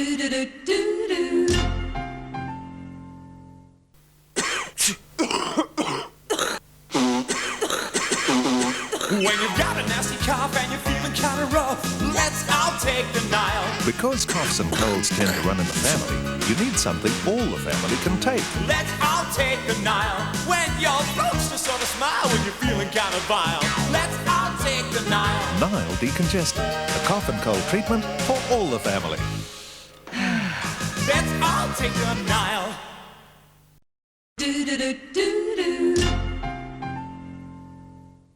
When you've got a nasty cough and you're feeling kind of rough, let's all take the Nyal. Because coughs and colds tend to run in the family, you need something all the family can take. Let's all take the Nyal. When your throat's just sort of smile when you're feeling kind of vile. Let's all take the Nyal. Nyal Decongestant, a cough and cold treatment for all the family. Let's all take the Nyal. Do do do do.